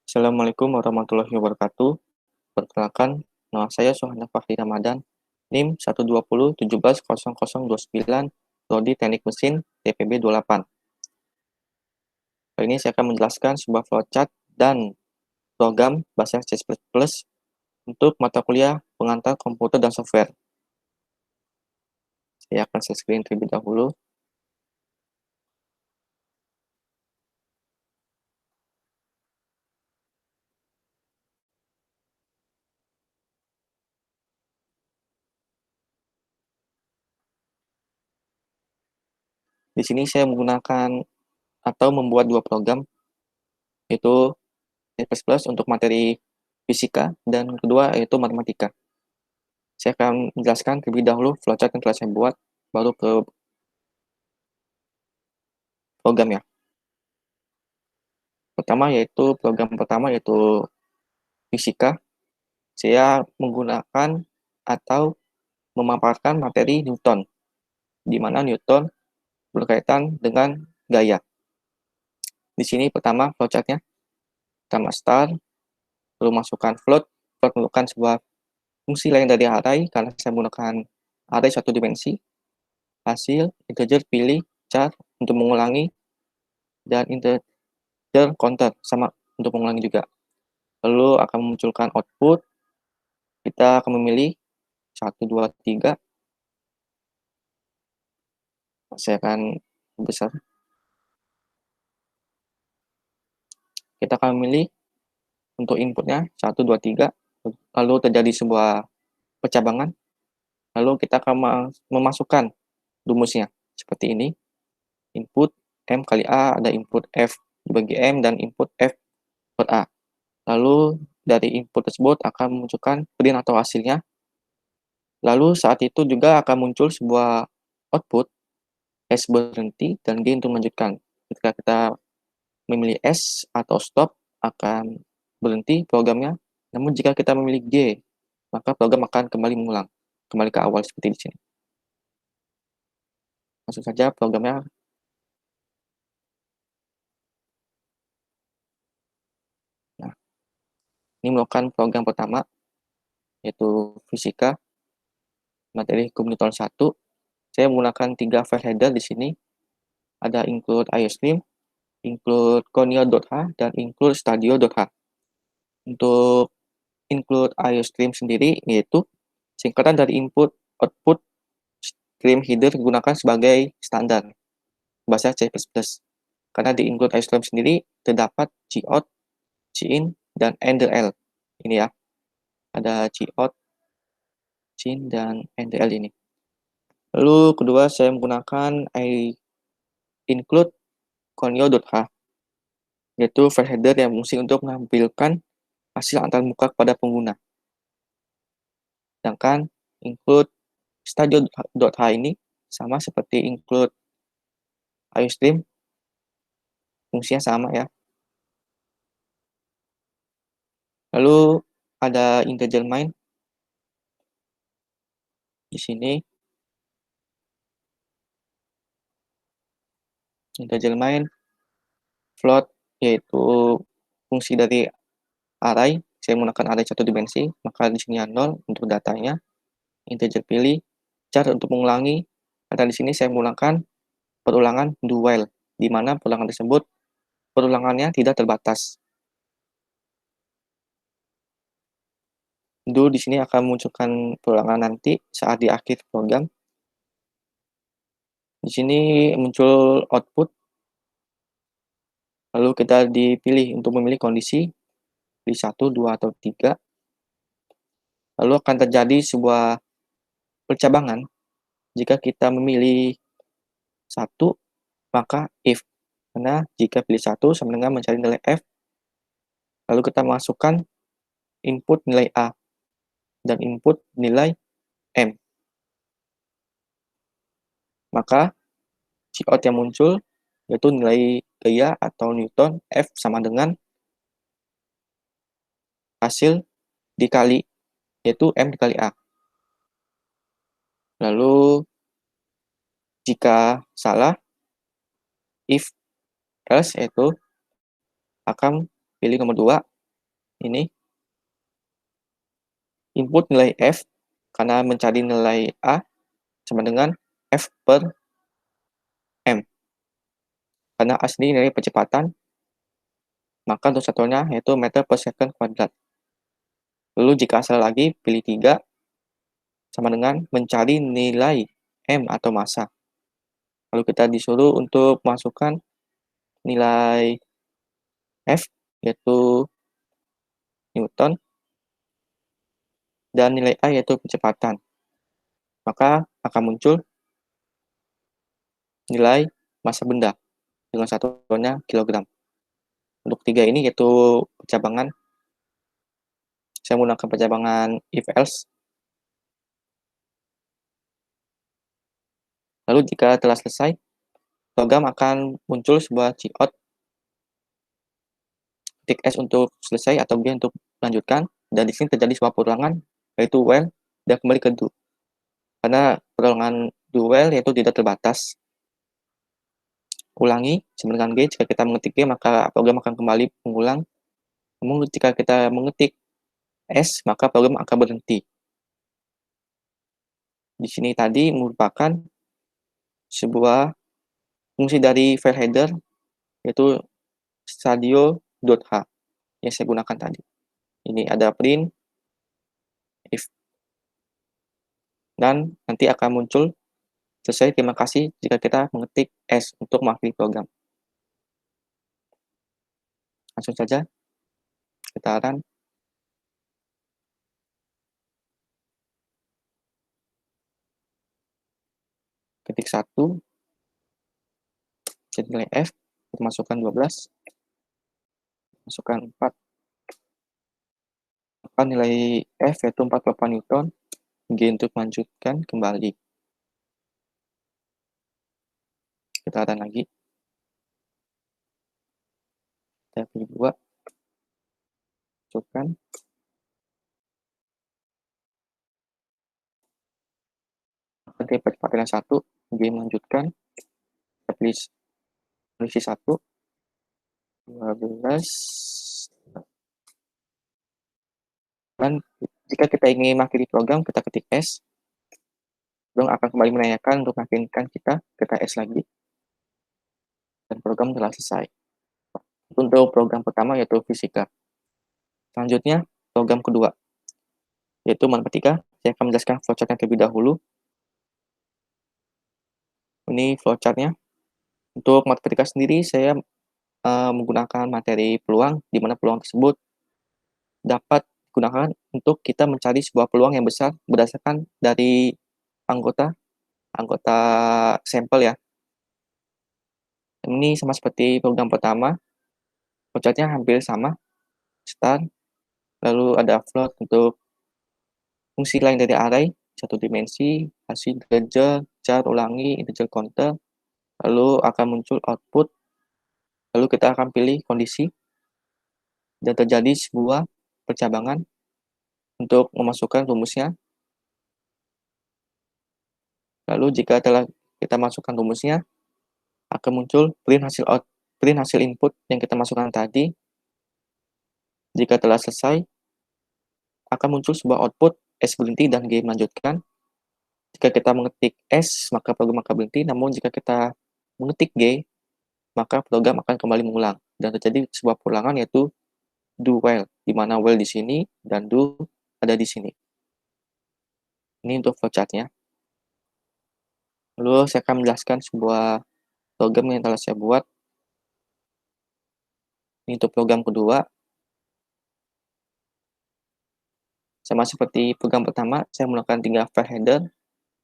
Assalamualaikum warahmatullahi wabarakatuh. Perkenalkan, nama saya Suhana Fahri Ramadan, NIM 120170029, Prodi Teknik Mesin, TPB 28. Kali ini saya akan menjelaskan sebuah flowchart dan program bahasa C++ untuk mata kuliah pengantar komputer dan software. Saya akan share screen terlebih dahulu. Di sini saya menggunakan atau membuat dua program, yaitu C++ untuk materi fisika dan kedua yaitu matematika. Saya akan menjelaskan terlebih dahulu flowchart yang telah saya buat, baru ke program ya. Program pertama yaitu fisika. Saya menggunakan atau memaparkan materi Newton, di mana Newton berkaitan dengan gaya. Di sini pertama flowchartnya, pertama start, lalu masukkan float menentukan sebuah fungsi lain dari array, karena saya menggunakan array satu dimensi, hasil, integer, pilih, char untuk mengulangi, dan integer counter sama untuk mengulangi juga. Lalu akan memunculkan output, kita akan memilih 1, 2, 3. Saya akan besar. Kita akan memilih untuk inputnya 1, 2, 3. Lalu terjadi sebuah percabangan. Lalu kita akan memasukkan rumusnya seperti ini. Input M kali A, ada input F dibagi M dan input F per A. Lalu dari input tersebut akan memunculkan print atau hasilnya. Lalu saat itu juga akan muncul sebuah output S berhenti dan G untuk melanjutkan. Ketika kita memilih S atau stop akan berhenti programnya. Namun jika kita memilih G, maka program akan kembali mengulang, kembali ke awal seperti di sini. Langsung saja programnya. Nah, ini melakukan program pertama, yaitu fisika, materi hukum Newton 1. Saya menggunakan 3 file header di sini. Ada include iostream, include conio.h, dan include stadio.h. Untuk include iostream sendiri, yaitu singkatan dari input, output, stream header digunakan sebagai standar bahasa C++. Karena di include iostream sendiri terdapat cout, cin, dan endl. Ini ya, ada cout, cin, dan endl ini. Lalu kedua saya menggunakan include conio.h, yaitu file header yang fungsi untuk menampilkan hasil antarmuka kepada pengguna. Sedangkan include stadio.h ini sama seperti include iostream, fungsinya sama ya. Lalu ada integer main di sini. Integer main float, yaitu fungsi dari array. Saya menggunakan array satu dimensi, maka di sini 0 untuk datanya. Integer pilih, char untuk mengulangi. Karena di sini saya menggunakan perulangan do while, di mana perulangan tersebut perulangannya tidak terbatas. Do di sini akan memunculkan perulangan nanti saat di akhir program. Di sini muncul output. Lalu kita dipilih untuk memilih kondisi, pilih 1, 2, atau 3. Lalu akan terjadi sebuah percabangan. Jika kita memilih 1, maka if. Karena jika pilih 1 sama dengan mencari nilai F, lalu kita masukkan input nilai A dan input nilai M. Maka cout yang muncul yaitu nilai gaya atau Newton F sama dengan hasil dikali, yaitu M dikali A. Lalu jika salah, if else, yaitu akan pilih nomor 2, ini input nilai F karena mencari nilai A sama dengan F per M. Karena A sendiri nilai percepatan, maka untuk satuannya yaitu meter per second kuadrat. Lalu jika asal lagi, pilih 3 sama dengan mencari nilai M atau massa. Lalu kita disuruh untuk masukkan nilai F, yaitu Newton, dan nilai A yaitu kecepatan. Maka akan muncul nilai massa benda dengan satuannya kilogram. Untuk 3 ini yaitu percabangan. Saya menggunakan percabangan if-else. Lalu jika telah selesai, program akan muncul sebuah cout, titik S untuk selesai atau B untuk melanjutkan, dan di sini terjadi sebuah perulangan, yaitu while, dan kembali ke do. Karena perulangan do while yaitu tidak terbatas. Ulangi sama dengan G, jika kita mengetik G maka program akan kembali mengulang. Namun jika kita mengetik S maka program akan berhenti. Di sini tadi merupakan sebuah fungsi dari file header yaitu stadio.h yang saya gunakan tadi. Ini ada print, if, dan nanti akan muncul selesai terima kasih jika kita mengetik S untuk mengakhiri program. Langsung saja kita run. Ketik 1, jadi nilai F, kita masukkan 12, masukkan 4, maka nilai F yaitu 48 Newton, G untuk melanjutkan kembali. Kita run lagi. Kita pilih 2, masukkan. Nanti percepatan 1, G melanjutkan. Kita pilih posisi 1, 12, dan jika kita ingin mengakhiri program, kita ketik S. Program akan kembali menanyakan untuk mengakhirkan kita S lagi. Dan program telah selesai. Untuk program pertama yaitu fisika. Selanjutnya, program kedua, yaitu matematika. Saya akan menjelaskan flowchart-nya terlebih dahulu. Ini flowchart-nya. Untuk matematika sendiri, saya menggunakan materi peluang, di mana peluang tersebut dapat digunakan untuk kita mencari sebuah peluang yang besar berdasarkan dari anggota sampel ya. Ini sama seperti program pertama, flowchart-nya hampir sama. Start, lalu ada float untuk fungsi lain dari array, satu dimensi, hasil integer, char ulangi, integer counter, lalu akan muncul output, lalu kita akan pilih kondisi, dan terjadi sebuah percabangan untuk memasukkan rumusnya. Lalu jika telah kita masukkan rumusnya, akan muncul print hasil input yang kita masukkan tadi. Jika telah selesai, akan muncul sebuah output S berhenti dan G melanjutkan. Jika kita mengetik S, maka program akan berhenti. Namun jika kita mengetik G, maka program akan kembali mengulang. Dan terjadi sebuah perulangan yaitu do while, di mana while di sini dan do ada di sini. Ini untuk flowchart-nya. Lalu saya akan menjelaskan sebuah program yang telah saya buat. Ini untuk program kedua. Sama seperti program pertama, saya menggunakan 3 file header.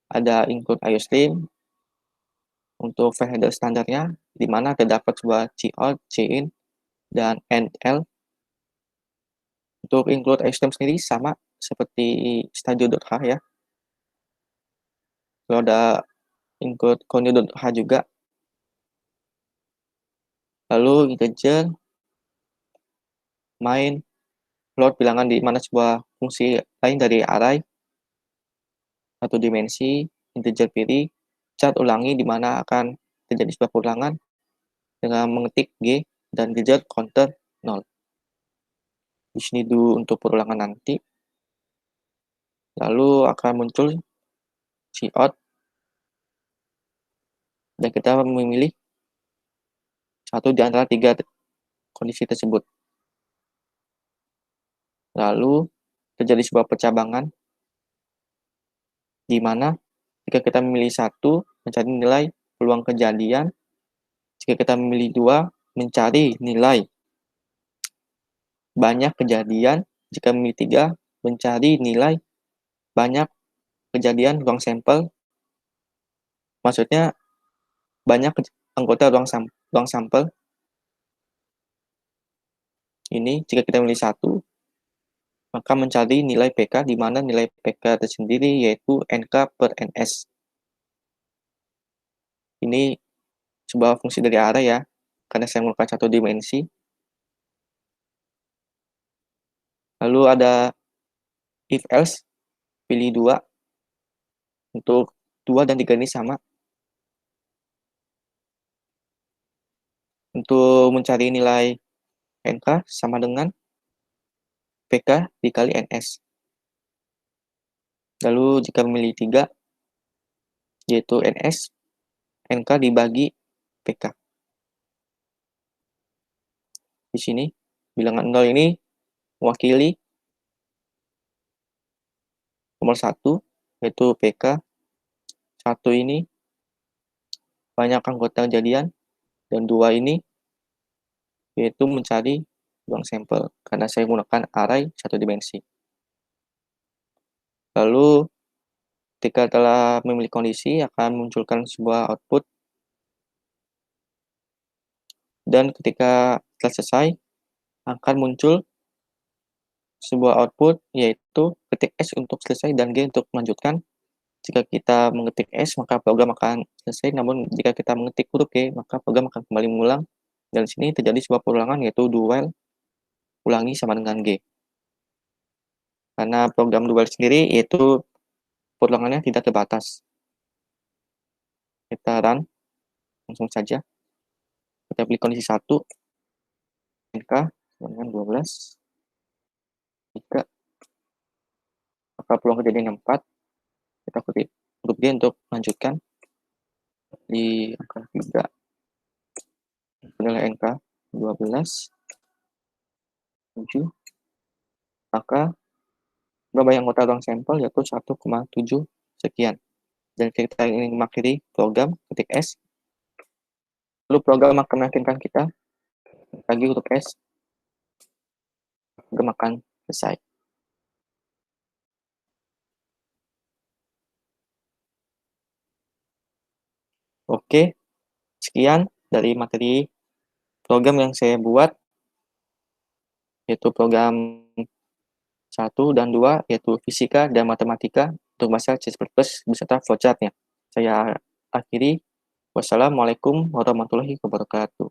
Ada include iostream. Untuk file header standarnya, di mana terdapat sebuah cout, cin, dan endl. Untuk include iostream sendiri sama seperti stadio.h ya. Lalu ada include conio.h juga. Lalu integer, main, float bilangan di mana sebuah fungsi lain dari array, satu dimensi, integer pilih, char ulangi di mana akan terjadi sebuah perulangan dengan mengetik G dan integer counter 0. Di sini do untuk perulangan nanti. Lalu akan muncul cout dan kita memilih satu di antara 3 kondisi tersebut. Lalu terjadi sebuah percabangan di mana jika kita memilih 1 mencari nilai peluang kejadian, jika kita memilih 2 mencari nilai banyak kejadian, jika memilih 3 mencari nilai banyak kejadian ruang sampel. Maksudnya banyak anggota ruang sampel. Ini jika kita memilih 1 maka mencari nilai PK di mana nilai PK tersendiri yaitu NK per NS. Ini sebuah fungsi dari array ya, karena saya menggunakan 1 dimensi. Lalu ada if else, pilih 2. Untuk 2 dan 3 ini sama. Untuk mencari nilai NK sama dengan PK dikali NS. Lalu jika memilih 3, yaitu NS, NK dibagi PK. Di sini, bilangan 0 ini mewakili nomor 1, yaitu PK. 1 ini banyak anggota kejadian, dan 2 ini yaitu mencari ruang sampel, karena saya menggunakan array 1 dimensi. Lalu, ketika telah memilih kondisi, akan munculkan sebuah output. Dan ketika telah selesai, akan muncul sebuah output, yaitu ketik S untuk selesai dan G untuk melanjutkan. Jika kita mengetik S, maka program akan selesai, namun jika kita mengetik huruf G, maka program akan kembali mengulang. Dan di sini terjadi sebuah perulangan, yaitu do while, ulangi sama dengan G. Karena program do while sendiri, yaitu perulangannya tidak terbatas. Kita run, langsung saja. Kita pilih kondisi 1, NK dengan 12, 3, maka peluang kejadian 4, kita ketik huruf G untuk melanjutkan. Di angka 3, nilai NK 12, 7, maka berapa anggota ruang sampel yaitu 1,7 sekian. Dan kita ingin mengakhiri program, ketik S. Lalu program akan meyakinkan kita lagi huruf S, program akan selesai. Oke, sekian dari materi program yang saya buat, yaitu program 1 dan 2, yaitu fisika dan matematika untuk bahasa C++ beserta flowchart-nya. Saya akhiri. Wassalamualaikum warahmatullahi wabarakatuh.